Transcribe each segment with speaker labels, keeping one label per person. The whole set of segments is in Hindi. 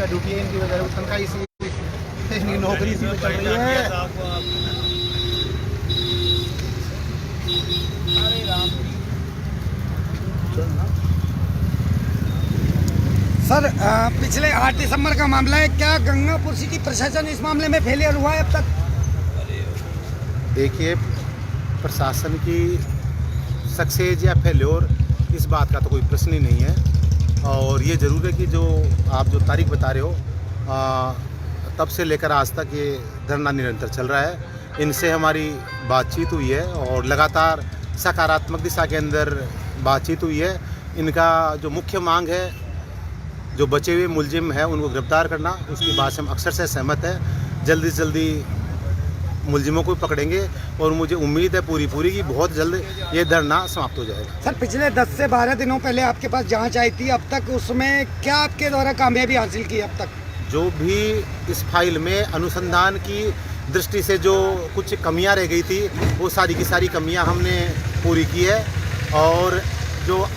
Speaker 1: का ड्यूटी है इनकी वजह से तनख्वाह इसी नौकरी इसी में चल रही है।
Speaker 2: सर पिछले 8 दिसंबर का मामला है, क्या गंगापुर सिटी प्रशासन इस मामले में फेलियर हुआ है अब तक?
Speaker 1: देखिए, प्रशासन की सक्सेस या फेल्योर इस बात का तो कोई प्रश्न ही नहीं है। और ये ज़रूर है कि जो आप जो तारीख बता रहे हो तब से लेकर आज तक ये धरना निरंतर चल रहा है। इनसे हमारी बातचीत हुई है और लगातार सकारात्मक दिशा के अंदर बातचीत हुई है। इनका जो मुख्य मांग है, जो बचे हुए मुलजिम हैं उनको गिरफ्तार करना, उसकी बात से हम अक्सर से सहमत हैं। जल्दी से जल्दी मुलजिमों को पकड़ेंगे और मुझे उम्मीद है पूरी कि बहुत जल्द ये धरना समाप्त हो जाएगा।
Speaker 2: सर पिछले 10 से 12 दिनों पहले आपके पास जांच आई थी, अब तक उसमें क्या आपके द्वारा कामयाबी हासिल की अब तक? जो
Speaker 1: भी इस फाइल में अनुसंधान की दृष्टि से जो कुछ कमियां रह गई थी, वो सारी की सारी कमियां हमने पूरी की है। और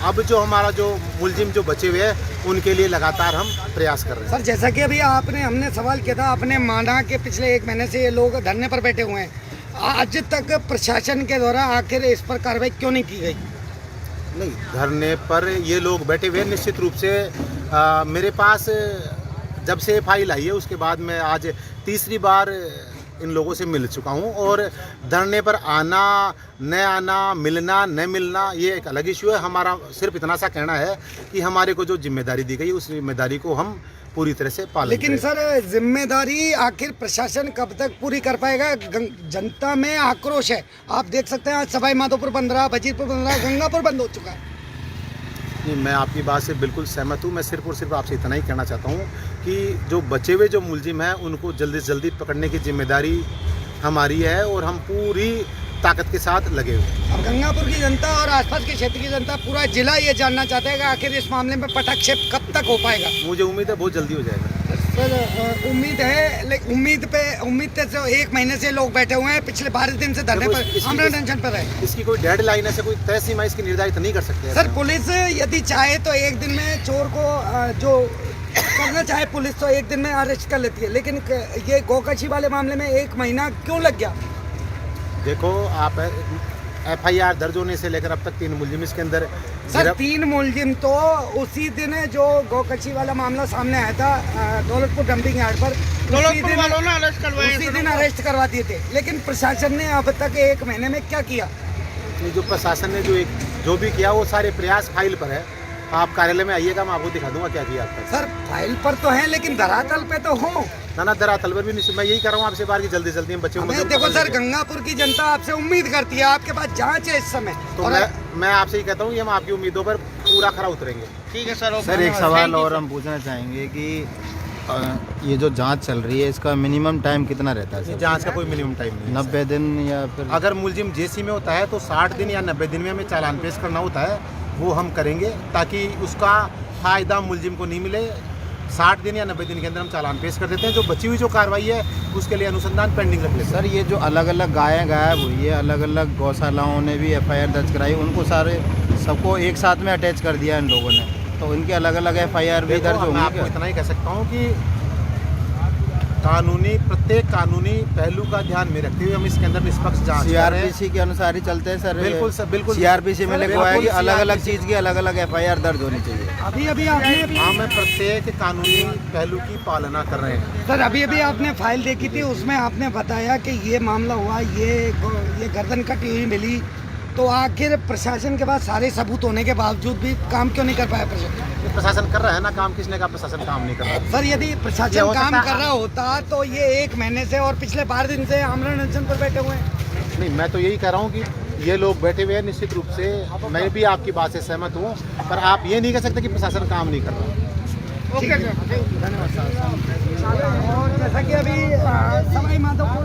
Speaker 1: अब जो हमारा जो मुलजिम जो बचे हुए हैं उनके लिए लगातार हम प्रयास कर रहे हैं।
Speaker 2: सर जैसा कि अभी हमने सवाल किया था, आपने माना कि पिछले 1 महीने से ये लोग धरने पर बैठे हुए हैं, आज तक प्रशासन के द्वारा आखिर इस पर कार्रवाई क्यों नहीं की गई?
Speaker 1: नहीं, धरने पर ये लोग बैठे हुए निश्चित रूप से मेरे पास जब से फाइल आई है उसके बाद मैं आज तीसरी बार इन लोगों से मिल चुका हूं। और धरने पर आना न आना, मिलना न मिलना, ये एक अलग इशू है। हमारा सिर्फ इतना सा कहना है कि हमारे को जो जिम्मेदारी दी गई उस जिम्मेदारी को हम पूरी तरह से पालन करें।
Speaker 2: लेकिन सर जिम्मेदारी आखिर प्रशासन कब तक पूरी कर पाएगा? जनता में आक्रोश है, आप देख सकते हैं आज सवाई माधोपुर बंद रहा, वजीरपुर बंद रहा, गंगापुर बंद हो चुका है।
Speaker 1: नहीं, मैं आपकी बात से बिल्कुल सहमत हूँ। मैं सिर्फ और सिर्फ आपसे इतना ही कहना चाहता हूँ कि जो बचे हुए जो मुलजिम हैं उनको जल्दी से जल्दी पकड़ने की जिम्मेदारी हमारी है और हम पूरी ताकत के साथ लगे हुए।
Speaker 2: अब गंगापुर की जनता और आसपास के क्षेत्र की जनता, पूरा जिला ये जानना चाहता है कि आखिर इस मामले में पटाक्षेप कब तक हो पाएगा?
Speaker 1: मुझे उम्मीद है बहुत जल्दी हो जाएगा।
Speaker 2: सर उम्मीद है, लेकिन उम्मीद से 1 महीने से लोग बैठे हुए हैं, पिछले 12 दिन से धरने पर, आमरण अनशन पर है।
Speaker 1: इसकी कोई डेडलाइन ऐसे कोई तय सीमा इसकी निर्धारित नहीं कर सकते।
Speaker 2: सर पुलिस यदि चाहे तो 1 दिन में चोर को जो करना चाहे पुलिस तो 1 दिन में अरेस्ट कर लेती है, लेकिन ये गोकशी वाले मामले में 1 महीना क्यों लग गया?
Speaker 1: देखो, आप FIR दर्ज होने से लेकर अब तक 3 मुलजिम इसके अंदर।
Speaker 2: सर 3 मुलजिम तो उसी दिन जो गोकशी वाला मामला सामने आया था दौलतपुर डंपिंग यार्ड पर, उसी दिन अरेस्ट करवा दिए थे। लेकिन प्रशासन ने अब तक 1 महीने में क्या किया?
Speaker 1: जो प्रशासन ने जो भी किया वो सारे प्रयास फाइल पर है। आप कार्यालय में आइएगा, मैं आपको दिखा दूंगा क्या किया आपका।
Speaker 2: सर फाइल पर तो है, लेकिन धरातल पे तो हो
Speaker 1: ना धरातल पर भी नहीं। मैं यही कर रहा हूँ आपसे बार की जल्दी जल्दी हम बच्चे को।
Speaker 2: देखो सर, गंगापुर की जनता आपसे उम्मीद करती है, आपके पास जांच है इस समय,
Speaker 1: तो मैं आपसे ही कहता हूँ कि हम आपकी उम्मीदों पर पूरा खरा उतरेंगे।
Speaker 2: ठीक है सर।
Speaker 3: सर एक सवाल और हम पूछना चाहेंगे कि ये जो जांच चल रही है इसका मिनिमम टाइम कितना रहता है?
Speaker 1: जांच का कोई मिनिमम टाइम नहीं।
Speaker 3: 90 दिन या फिर
Speaker 1: अगर मुलजिम जेसी में होता है तो 60 दिन या 90 दिन में हमें चालान पेश करना होता है, वो हम करेंगे ताकि उसका फ़ायदा मुलजिम को नहीं मिले। 60 दिन या 90 दिन के अंदर हम चालान पेश कर देते हैं। जो बची हुई जो कार्रवाई है उसके लिए अनुसंधान पेंडिंग रख लेते हैं।
Speaker 3: सर ये जो अलग अलग गायें गायब हुई है, अलग अलग गौशालाओं ने भी FIR दर्ज कराई, उनको सबको एक साथ में अटैच कर दिया इन लोगों ने, तो उनके अलग अलग FIR भी दर्ज होंगे?
Speaker 1: मैं आपको इतना ही कह सकता हूँ कि प्रत्येक कानूनी पहलू का ध्यान में रखते हुए हम इसके अंदर निष्पक्ष जांच कर रहे हैं।
Speaker 3: CRPC के अनुसार ही चलते हैं सर?
Speaker 1: बिल्कुल सर, बिल्कुल।
Speaker 3: CRPC में लिखा है कि अलग अलग चीज़ की अलग अलग FIR दर्ज होनी चाहिए।
Speaker 2: अभी आपने
Speaker 1: हम प्रत्येक कानूनी पहलू की पालना कर रहे हैं।
Speaker 2: सर अभी आपने फाइल देखी थी, उसमें आपने बताया कि ये मामला हुआ, ये गर्दन कटी हुई मिली, तो आखिर प्रशासन के पास सारे सबूत होने के बावजूद भी काम क्यों नहीं कर पाया प्रशासन?
Speaker 1: प्रशासन कर रहा है ना काम। किसने कहा प्रशासन काम नहीं कर रहा?
Speaker 2: सर यदि प्रशासन काम कर रहा होता तो ये 1 महीने से और पिछले 12 दिन से आमरण अनशन पर बैठे हुए हैं।
Speaker 1: नहीं, मैं तो यही कह रहा हूँ कि ये लोग बैठे हुए हैं, निश्चित रूप से मैं भी आपकी बात से सहमत हूँ, पर आप ये नहीं कह सकते कि प्रशासन काम नहीं कर रहा।
Speaker 2: ओके, धन्यवाद सर। और जैसा कि अभी सवाई माधोपुर